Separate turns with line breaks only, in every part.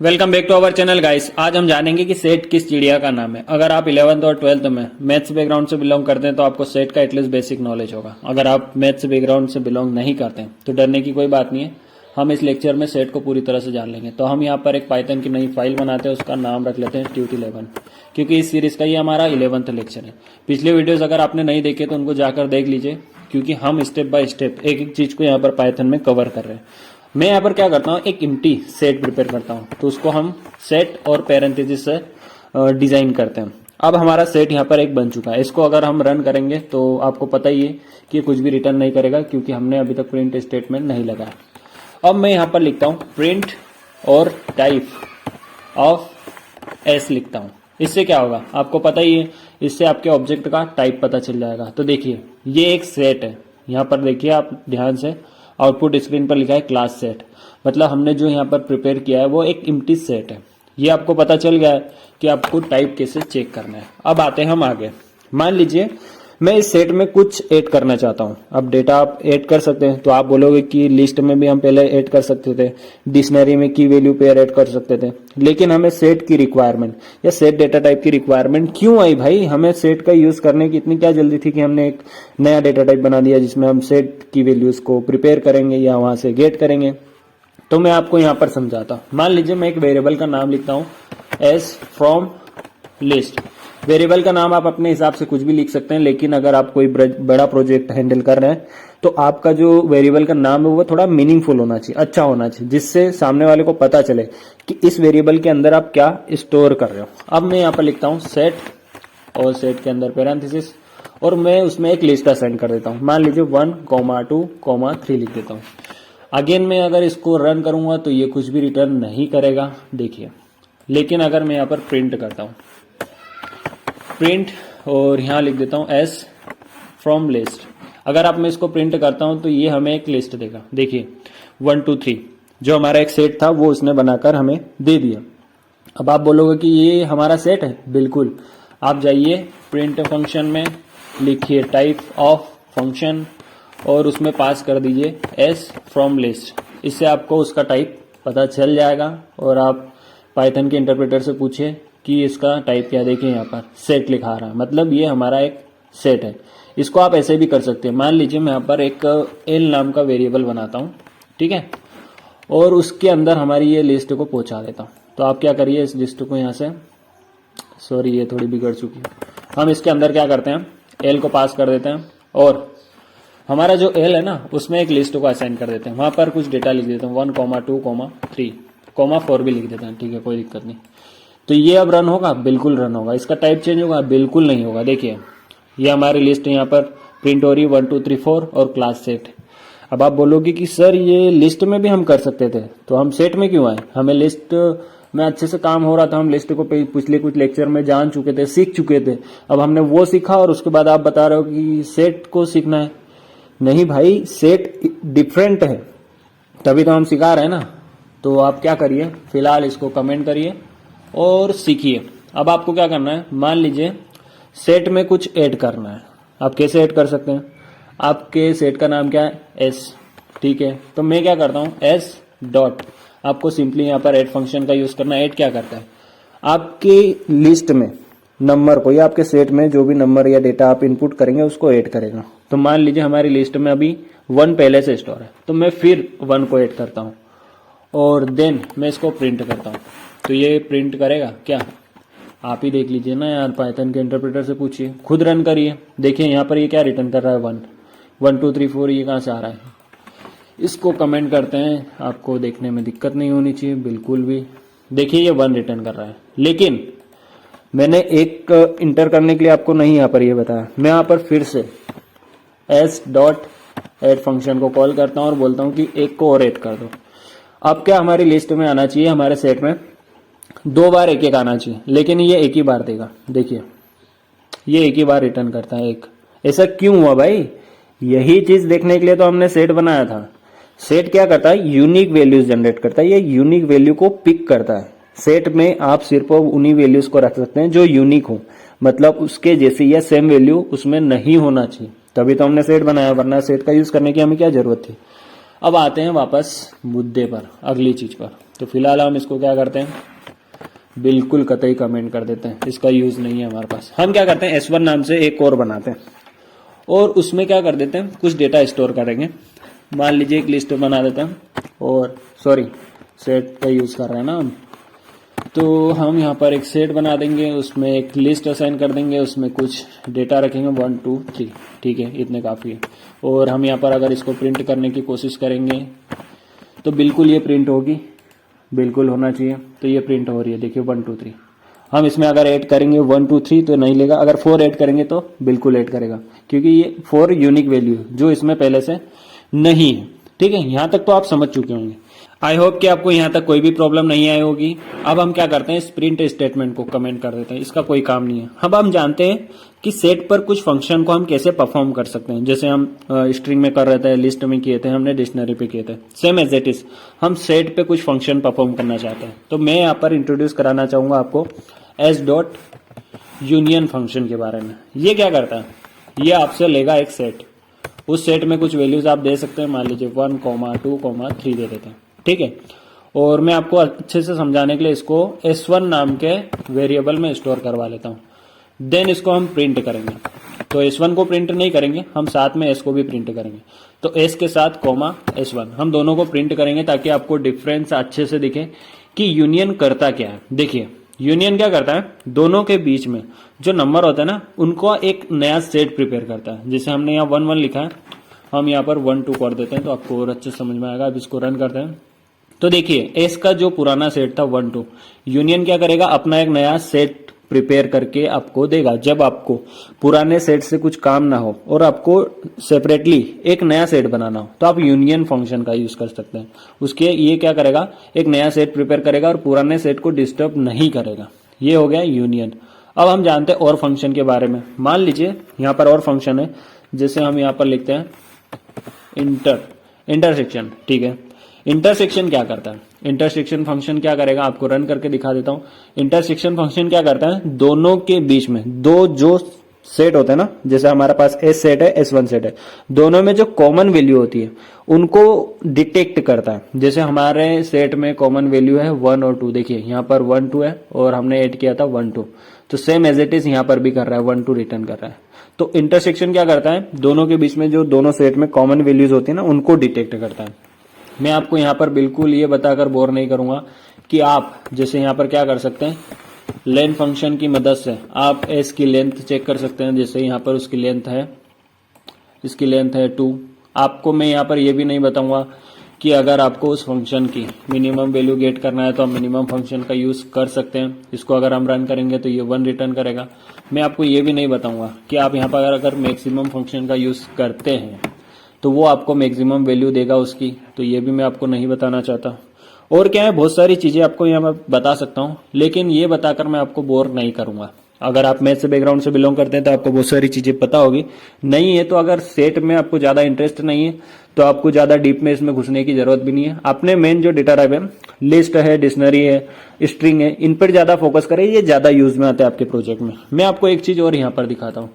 Welcome back to our channel guys. आज हम जानेंगे कि सेट किस चिड़िया का नाम है। अगर आप 11th और 12th में मैथ्स बैकग्राउंड से बिलोंग करते हैं तो आपको सेट का एटलीस्ट बेसिक नॉलेज होगा। अगर आप मैथ्स बैकग्राउंड से बिलोंग नहीं करते हैं तो डरने की कोई बात नहीं है। हम इस लेक्चर में सेट को पूरी तरह से जान लेंगे। तो हम यहाँ पर एक पाइथन की नई फाइल बनाते हैं, उसका नाम रख लेते हैं Tut11, क्योंकि इस सीरीज का ये हमारा 11th लेक्चर है। पिछले वीडियोज अगर आपने नहीं देखे तो उनको जाकर देख लीजिए, क्योंकि हम स्टेप बाय स्टेप एक एक चीज को यहाँ पर पाइथन में कवर कर रहे हैं। मैं यहाँ पर क्या करता हूँ, एक एम्प्टी सेट प्रिपेयर करता हूँ, तो उसको हम सेट और पैरेंथेसिस से डिजाइन करते हैं। अब हमारा सेट यहाँ पर एक बन चुका है। इसको अगर हम रन करेंगे तो आपको पता ही है कि कुछ भी रिटर्न नहीं करेगा, क्योंकि हमने अभी तक प्रिंट स्टेटमेंट नहीं लगाया। अब मैं यहाँ पर लिखता हूँ प्रिंट और टाइप ऑफ एस लिखता हूँ। इससे क्या होगा आपको पता ही है, इससे आपके ऑब्जेक्ट का टाइप पता चल जाएगा। तो देखिए ये एक सेट है, यहाँ पर देखिए आप ध्यान से, आउटपुट स्क्रीन पर लिखा है क्लास सेट, मतलब हमने जो यहाँ पर प्रिपेयर किया है वो एक एम्प्टी सेट है। ये आपको पता चल गया है कि आपको टाइप कैसे चेक करना है। अब आते हैं हम आगे। मान लीजिए मैं इस सेट में कुछ ऐड करना चाहता हूँ। अब डेटा आप ऐड कर सकते हैं, तो आप बोलोगे कि लिस्ट में भी हम पहले ऐड कर सकते थे, डिक्शनरी में की वैल्यू पेयर ऐड कर सकते थे, लेकिन हमें सेट की रिक्वायरमेंट या सेट डेटा टाइप की रिक्वायरमेंट क्यों आई भाई? हमें सेट का यूज करने की इतनी क्या जल्दी थी कि हमने एक नया डेटा टाइप बना दिया जिसमें हम सेट की वैल्यूज को प्रिपेयर करेंगे या वहां से गेट करेंगे। तो मैं आपको यहाँ पर समझाता हूँ। मान लीजिए मैं एक वेरिएबल का नाम लिखता हूँ एस फ्रॉम लिस्ट। वेरिएबल का नाम आप अपने हिसाब से कुछ भी लिख सकते हैं, लेकिन अगर आप कोई बड़ा प्रोजेक्ट हैंडल कर रहे हैं तो आपका जो वेरिएबल का नाम है वो थोड़ा मीनिंगफुल होना चाहिए, अच्छा होना चाहिए, जिससे सामने वाले को पता चले कि इस वेरिएबल के अंदर आप क्या स्टोर कर रहे हो। अब मैं यहाँ पर लिखता हूँ सेट, और सेट के अंदर पैरेंथेसिस, और मैं उसमें एक लिस्ट असाइन कर देता हूँ। मान लीजिए 1, 2, 3 लिख देता हूँ। अगेन मैं अगर इसको रन करूंगा तो ये कुछ भी रिटर्न नहीं करेगा, देखिए। लेकिन अगर मैं यहाँ पर प्रिंट करता हूँ, प्रिंट, और यहाँ लिख देता हूँ एस फ्रॉम लिस्ट, अगर आप मैं इसको प्रिंट करता हूँ तो ये हमें एक लिस्ट देगा। देखिए 1, 2, 3 जो हमारा एक सेट था वो उसने बनाकर हमें दे दिया। अब आप बोलोगे कि ये हमारा सेट है, बिल्कुल। आप जाइए प्रिंट फंक्शन में, लिखिए टाइप ऑफ फंक्शन और उसमें पास कर दीजिए एस फ्रॉम लिस्ट। इससे आपको उसका टाइप पता चल जाएगा। और आप पाइथन के इंटरप्रेटर से पूछिए कि इसका टाइप क्या। देखिए यहाँ पर सेट लिखा रहा है, मतलब ये हमारा एक सेट है। इसको आप ऐसे भी कर सकते हैं। मान लीजिए मैं यहाँ पर एक एल नाम का वेरिएबल बनाता हूँ, ठीक है, और उसके अंदर हमारी ये लिस्ट को पहुंचा देता हूँ। तो आप क्या करिए, इस लिस्ट को यहाँ से, सॉरी ये थोड़ी बिगड़ चुकी है, हम इसके अंदर क्या करते हैं, एल को पास कर देते हैं, और हमारा जो एल है ना उसमें एक लिस्ट को असाइन कर देते हैं। वहां पर कुछ डेटा लिख देते हैं, 1, 2, 3, 4 भी लिख देते हैं, ठीक है, कोई दिक्कत नहीं। तो ये अब रन होगा, बिल्कुल रन होगा। इसका टाइप चेंज होगा, बिल्कुल नहीं होगा। देखिए ये हमारी लिस्ट यहाँ पर प्रिंट हो रही है 1, 2, 3, 4 और क्लास सेट। अब आप बोलोगे कि सर ये लिस्ट में भी हम कर सकते थे, तो हम सेट में क्यों आए? हमें लिस्ट में अच्छे से काम हो रहा था, हम लिस्ट को पिछले कुछ लेक्चर में जान चुके थे, सीख चुके थे। अब हमने वो सीखा और उसके बाद आप बता रहे हो कि सेट को सीखना है। नहीं भाई, सेट डिफरेंट है, तभी तो हम सिखा रहे हैं ना। तो आप क्या करिए, फिलहाल इसको कमेंट करिए और सीखिए। अब आपको क्या करना है, मान लीजिए सेट में कुछ ऐड करना है। आप कैसे ऐड कर सकते हैं? आपके सेट का नाम क्या है, एस, ठीक है। तो मैं क्या करता हूँ, एस डॉट, आपको सिंपली यहाँ पर ऐड फंक्शन का यूज करना है। ऐड क्या करता है, आपकी लिस्ट में नंबर को या आपके सेट में जो भी नंबर या डेटा आप इनपुट करेंगे उसको ऐड करेगा। तो मान लीजिए हमारी लिस्ट में अभी 1 पहले से स्टोर है, तो मैं फिर 1 को ऐड करता हूँ और देन मैं इसको प्रिंट करता हूँ। तो ये प्रिंट करेगा क्या, आप ही देख लीजिए ना यार, पाइथन के इंटरप्रेटर से पूछिए, खुद रन करिए। देखिए यहाँ पर ये क्या रिटर्न कर रहा है, 1, 1, 2, 3, 4, ये कहाँ से आ रहा है? इसको कमेंट करते हैं, आपको देखने में दिक्कत नहीं होनी चाहिए बिल्कुल भी। देखिए ये 1 रिटर्न कर रहा है, लेकिन मैंने एक इंटर करने के लिए आपको नहीं यहाँ पर ये बताया। मैं यहाँ पर फिर से एस डॉट एड फंक्शन को कॉल करता हूँ और बोलता हूँ कि एक को और ऐड कर दो। अब क्या हमारी लिस्ट में आना चाहिए, हमारे सेट में 2 बार एक एक आना चाहिए, लेकिन ये एक ही बार देगा। देखिए ये एक ही बार रिटर्न करता है, एक। ऐसा क्यों हुआ भाई? यही चीज देखने के लिए तो हमने सेट बनाया था। सेट क्या करता है, यूनिक वैल्यूज जनरेट करता है। ये यूनिक वैल्यू को पिक करता है। सेट में आप सिर्फ उन्हीं वैल्यूज को रख सकते हैं जो यूनिक हो, मतलब उसके जैसी या सेम वैल्यू उसमें नहीं होना चाहिए, तभी तो हमने सेट बनाया, वरना सेट का यूज करने की हमें क्या जरूरत थी। अब आते हैं वापस मुद्दे पर, अगली चीज पर। तो फिलहाल हम इसको क्या करते हैं, बिल्कुल कतई कमेंट कर देते हैं, इसका यूज नहीं है हमारे पास। हम क्या करते हैं, S1 नाम से एक और बनाते हैं और उसमें क्या कर देते हैं, कुछ डेटा स्टोर करेंगे। मान लीजिए एक लिस्ट बना देते हैं, और सॉरी सेट का यूज कर रहे हैं ना हम, तो हम यहाँ पर एक सेट बना देंगे, उसमें एक लिस्ट असाइन कर देंगे, उसमें कुछ डेटा रखेंगे 1 2 3, ठीक है, इतने काफ़ी है। और हम यहाँ पर अगर इसको प्रिंट करने की कोशिश करेंगे तो बिल्कुल ये प्रिंट होगी, बिल्कुल होना चाहिए, तो ये प्रिंट हो रही है, देखिए 1 2 3। हम इसमें अगर ऐड करेंगे 1 2 3 तो नहीं लेगा, अगर 4 ऐड करेंगे तो बिल्कुल ऐड करेगा, क्योंकि ये 4 यूनिक वैल्यू है जो इसमें पहले से नहीं है, ठीक है। यहाँ तक तो आप समझ चुके होंगे। आई होप कि आपको यहाँ तक कोई भी प्रॉब्लम नहीं आई होगी। अब हम क्या करते हैं, इस प्रिंट स्टेटमेंट को कमेंट कर देते हैं, इसका कोई काम नहीं है। अब हम जानते हैं कि सेट पर कुछ फंक्शन को हम कैसे परफॉर्म कर सकते हैं, जैसे हम स्ट्रिंग में कर रहे थे, लिस्ट में किए थे, हमने डिक्शनरी पे किए थे, सेम एज इट इज हम सेट पे कुछ फंक्शन परफॉर्म करना चाहते हैं। तो मैं यहाँ पर इंट्रोड्यूस कराना चाहूंगा आपको S.Union फंक्शन के बारे में। ये क्या करता है, ये आपसे लेगा एक सेट, उस सेट में कुछ वैल्यूज आप दे सकते हैं, मान लीजिए 1 2 3 दे देते हैं, ठीक है। और मैं आपको अच्छे से समझाने के लिए इसको S1 नाम के वेरिएबल में स्टोर करवा लेता हूँ। देन इसको हम प्रिंट करेंगे, तो S1 को प्रिंट नहीं करेंगे, हम साथ में S को भी प्रिंट करेंगे। तो S के साथ कॉमा S1 हम दोनों को प्रिंट करेंगे ताकि आपको डिफरेंस अच्छे से दिखे कि यूनियन करता क्या है। देखिए यूनियन क्या करता है, दोनों के बीच में जो नंबर होता है ना, उनको एक नया सेट प्रिपेयर करता है। जैसे हमने यहाँ 1 1 लिखा है, हम यहाँ पर 1 2 कर देते हैं तो आपको और अच्छे समझ में आएगा। अब इसको रन करते हैं तो देखिए एस का जो पुराना सेट था 1 2, यूनियन क्या करेगा, अपना एक नया सेट प्रिपेयर करके आपको देगा। जब आपको पुराने सेट से कुछ काम ना हो और आपको सेपरेटली एक नया सेट बनाना हो तो आप यूनियन फंक्शन का यूज कर सकते हैं। उसके ये क्या करेगा, एक नया सेट प्रिपेयर करेगा और पुराने सेट को डिस्टर्ब नहीं करेगा। ये हो गया यूनियन। अब हम जानते हैं और फंक्शन के बारे में। मान लीजिए यहाँ पर और फंक्शन है, जैसे हम यहाँ पर लिखते हैं इंटरसेक्शन, ठीक है। इंटरसेक्शन क्या करता है, इंटरसेक्शन फंक्शन क्या करेगा, आपको रन करके दिखा देता हूं। इंटरसेक्शन फंक्शन क्या करता है, दोनों के बीच में दो जो सेट होते हैं ना, जैसे हमारे पास S सेट है, S1 सेट है, दोनों में जो कॉमन वैल्यू होती है उनको डिटेक्ट करता है। जैसे हमारे सेट में कॉमन वैल्यू है 1 और 2, देखिए यहाँ पर 1 2 है और हमने ऐड किया था 1 2, तो सेम एज इट इज यहाँ पर भी कर रहा है, 1 2 रिटर्न कर रहा है। तो इंटरसेक्शन क्या करता है, दोनों के बीच में जो दोनों सेट में कॉमन वैल्यूज होती है ना, उनको डिटेक्ट करता है। मैं आपको यहाँ पर बिल्कुल ये बताकर बोर नहीं करूंगा कि आप जैसे यहाँ पर क्या कर सकते हैं, लेंथ फंक्शन की मदद से आप S की लेंथ चेक कर सकते हैं। जैसे यहाँ पर उसकी लेंथ है, इसकी लेंथ है 2। आपको मैं यहाँ पर ये भी नहीं बताऊंगा कि अगर आपको उस फंक्शन की मिनिमम वैल्यू गेट करना है तो हम मिनिमम फंक्शन का यूज कर सकते हैं। इसको अगर हम रन करेंगे तो ये 1 रिटर्न करेगा। मैं आपको ये भी नहीं बताऊंगा कि आप यहाँ पर अगर मैक्सिमम फंक्शन का यूज करते हैं तो वो आपको मैक्सिमम वैल्यू देगा उसकी, तो ये भी मैं आपको नहीं बताना चाहता। और क्या है, बहुत सारी चीजें आपको यहाँ मैं बता सकता हूँ, लेकिन ये बताकर मैं आपको बोर नहीं करूंगा। अगर आप मैथ्स बैकग्राउंड से बिलोंग करते हैं तो आपको बहुत सारी चीजें पता होगी, नहीं है तो अगर सेट में आपको ज्यादा इंटरेस्ट नहीं है तो आपको ज्यादा डीप में इसमें घुसने की जरूरत भी नहीं है। आपने मेन जो डेटा टाइप है, लिस्ट है, डिक्शनरी है, स्ट्रिंग है, इन पर ज्यादा फोकस करें, ये ज्यादा यूज में आते हैं आपके प्रोजेक्ट में। मैं आपको एक चीज और यहाँ पर दिखाता हूँ।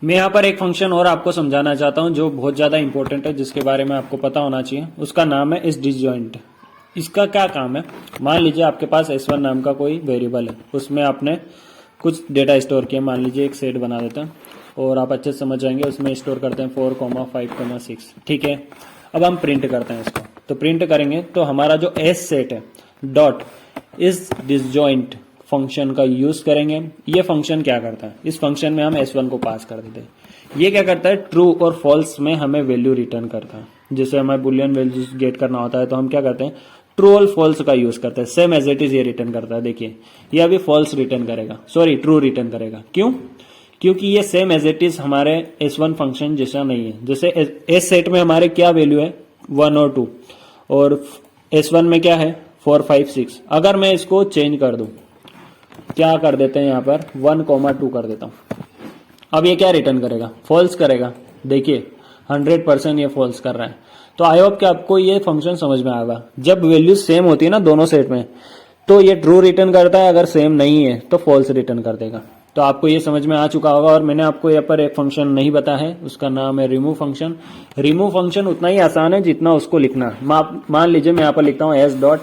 मैं यहाँ पर एक फंक्शन और आपको समझाना चाहता हूँ जो बहुत ज्यादा इंपॉर्टेंट है, जिसके बारे में आपको पता होना चाहिए। उसका नाम है इस डिसजॉइंट। इसका क्या काम है, मान लीजिए आपके पास S1 नाम का कोई वेरिएबल है, उसमें आपने कुछ डेटा स्टोर किया, मान लीजिए एक सेट बना देते हैं और आप अच्छे से समझ जाएंगे। उसमें स्टोर करते हैं 4 5 6, ठीक है। अब हम प्रिंट करते हैं इसको, तो प्रिंट करेंगे तो हमारा जो S सेट है डॉट इस डिसजॉइंट फंक्शन का यूज करेंगे। ये फंक्शन क्या करता है, इस फंक्शन में हम S1 को पास कर देते हैं। ये क्या करता है, ट्रू और फॉल्स में हमें वैल्यू रिटर्न करता है। जैसे हमें बुलियन वैल्यू गेट करना होता है तो हम क्या करते हैं, ट्रू और फॉल्स का यूज करते हैं। सेम एज इट इज ये रिटर्न करता है। देखिए ये अभी फॉल्स रिटर्न करेगा, सॉरी ट्रू रिटर्न करेगा। क्यों, क्योंकि ये सेम एज इट इज हमारे S1 फंक्शन जैसा नहीं है। जैसे S सेट में हमारे क्या वैल्यू है 1 और 2, और S1 में क्या है 4 5 6। अगर मैं इसको चेंज कर दूं, क्या कर देते हैं यहाँ पर 1 2 कर देता हूं, अब ये क्या रिटर्न करेगा, फॉल्स करेगा। देखिए 100% ये फॉल्स कर रहा है। तो आई होप कि आपको ये फंक्शन समझ में आएगा। जब वैल्यू सेम होती है ना दोनों सेट में, तो ये ट्रू रिटर्न करता है, अगर सेम नहीं है तो फॉल्स रिटर्न कर देगा। तो आपको ये समझ में आ चुका होगा। और मैंने आपको यहाँ पर एक फंक्शन नहीं बताया है, उसका नाम है रिमूव फंक्शन। रिमूव फंक्शन उतना ही आसान है जितना उसको लिखना। मान लीजिए मैं यहाँ पर लिखता हूँ S डॉट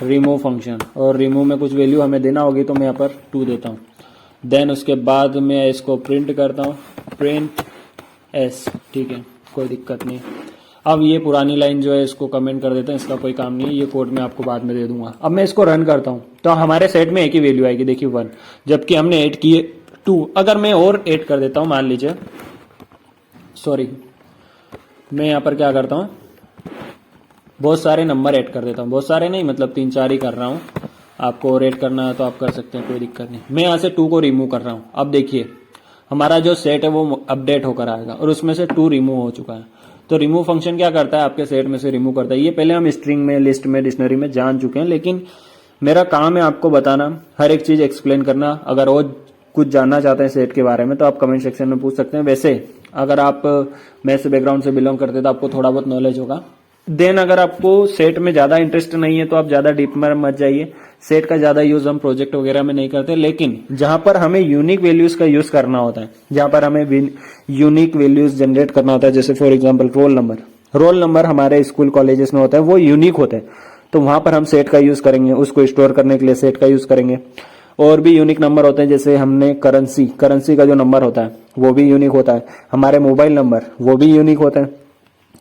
रिमूव फंक्शन, और रिमूव में कुछ वैल्यू हमें देना होगी तो मैं यहाँ पर 2 देता हूँ। देन उसके बाद मैं इसको प्रिंट करता हूँ, प्रिंट एस, ठीक है, कोई दिक्कत नहीं। अब ये पुरानी लाइन जो है इसको कमेंट कर देते हैं, इसका कोई काम नहीं है, ये कोड मैं आपको बाद में दे दूंगा। अब मैं इसको रन करता हूँ तो हमारे सेट में एक ही वैल्यू आएगी, देखिए 1, जबकि हमने ऐड किए 2। अगर मैं और ऐड कर देता हूँ, मान लीजिए, सॉरी, मैं यहाँ पर क्या करता हूँ, बहुत सारे नंबर ऐड कर देता हूँ, बहुत सारे नहीं, मतलब 3-4 ही कर रहा हूँ। आपको और ऐड करना है तो आप कर सकते हैं, कोई दिक्कत नहीं। मैं यहाँ से 2 को रिमूव कर रहा हूँ। अब देखिए हमारा जो सेट है वो अपडेट होकर आएगा और उसमें से 2 रिमूव हो चुका है। तो रिमूव फंक्शन क्या करता है, आपके सेट में से रिमूव करता है। ये पहले हम स्ट्रिंग में, लिस्ट में, डिक्शनरी में जान चुके हैं, लेकिन मेरा काम है आपको बताना, हर एक चीज एक्सप्लेन करना। अगर और कुछ जानना चाहते हैं सेट के बारे में तो आप कमेंट सेक्शन में पूछ सकते हैं। वैसे अगर आप मैथ्स बैकग्राउंड से बिलोंग करते हैं तो आपको थोड़ा बहुत नॉलेज होगा। देन अगर आपको सेट में ज्यादा इंटरेस्ट नहीं है तो आप ज्यादा डीप में मत जाइए। सेट का ज्यादा यूज हम प्रोजेक्ट वगैरह में नहीं करते, लेकिन जहां पर हमें यूनिक वैल्यूज का यूज करना होता है, जहां पर हमें यूनिक वैल्यूज जनरेट करना होता है, जैसे फॉर एग्जांपल रोल नंबर हमारे स्कूल कॉलेजेस में होता है, वो यूनिक होते हैं, तो वहां पर हम सेट का यूज करेंगे। उसको स्टोर करने के लिए सेट का यूज करेंगे। और भी यूनिक नंबर होते हैं, जैसे हमने करेंसी का जो नंबर होता है वो भी यूनिक होता है। हमारे मोबाइल नंबर वो भी यूनिक होते हैं।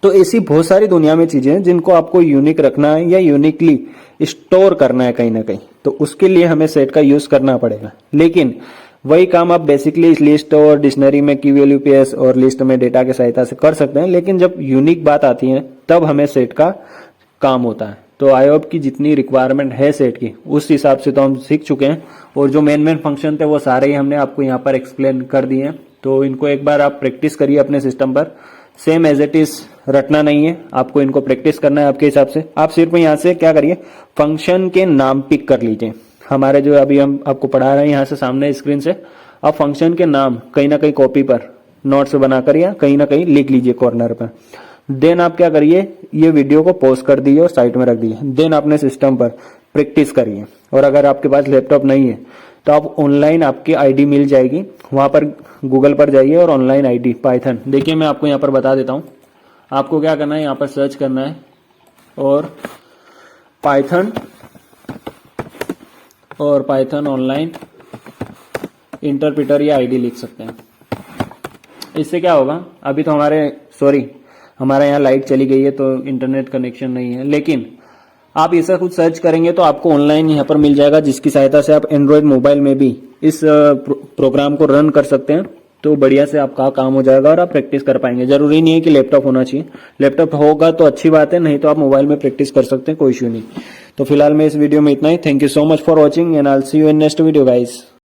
तो ऐसी बहुत सारी दुनिया में चीजें हैं जिनको आपको यूनिक रखना है या यूनिकली स्टोर करना है कहीं ना कहीं, तो उसके लिए हमें सेट का यूज करना पड़ेगा। लेकिन वही काम आप बेसिकली इस लिस्ट और डिक्शनरी में की वैल्यू PS और लिस्ट में डेटा की सहायता से कर सकते हैं, लेकिन जब यूनिक बात आती है तब हमें सेट का काम होता है। तो आई होप की जितनी रिक्वायरमेंट है सेट की उस हिसाब से तो हम सीख चुके हैं, और जो मेन फंक्शन थे वो सारे ही हमने आपको यहाँ पर एक्सप्लेन कर दिए हैं। तो इनको एक बार आप प्रैक्टिस करिए अपने सिस्टम पर, सेम एज इट इज रटना नहीं है, आपको इनको प्रैक्टिस करना है आपके हिसाब से। आप सिर्फ यहाँ से क्या करिए, फंक्शन के नाम पिक कर लीजिए। हमारे जो अभी हम आपको पढ़ा रहे हैं यहाँ से सामने स्क्रीन से, आप फंक्शन के नाम कहीं ना कहीं कॉपी पर नोट्स बनाकर या कहीं ना कहीं लिख लीजिए कॉर्नर पर। देन आप क्या करिए, ये वीडियो को पॉज कर दीजिए और साइड में रख दीजिए। देन अपने सिस्टम पर प्रैक्टिस करिए। और अगर आपके पास लैपटॉप नहीं है तो आप ऑनलाइन आपकी आईडी मिल जाएगी, वहां पर गूगल पर जाइए और ऑनलाइन आईडी पाइथन, देखिए मैं आपको यहाँ पर बता देता हूँ। आपको क्या करना है, यहाँ पर सर्च करना है और पाइथन ऑनलाइन इंटरप्रेटर या आईडी लिख सकते हैं। इससे क्या होगा, अभी तो हमारा यहाँ लाइट चली गई है तो इंटरनेट कनेक्शन नहीं है, लेकिन आप ऐसा कुछ सर्च करेंगे तो आपको ऑनलाइन यहाँ पर मिल जाएगा, जिसकी सहायता से आप एंड्रॉयड मोबाइल में भी इस प्रोग्राम को रन कर सकते हैं। तो बढ़िया से आपका काम हो जाएगा और आप प्रैक्टिस कर पाएंगे। जरूरी नहीं है कि लैपटॉप होना चाहिए, लैपटॉप होगा तो अच्छी बात है, नहीं तो आप मोबाइल में प्रैक्टिस कर सकते हैं, कोई इश्यू नहीं। तो फिलहाल मैं इस वीडियो में इतना ही। Thank you so much for watching and I will see you in next video guys.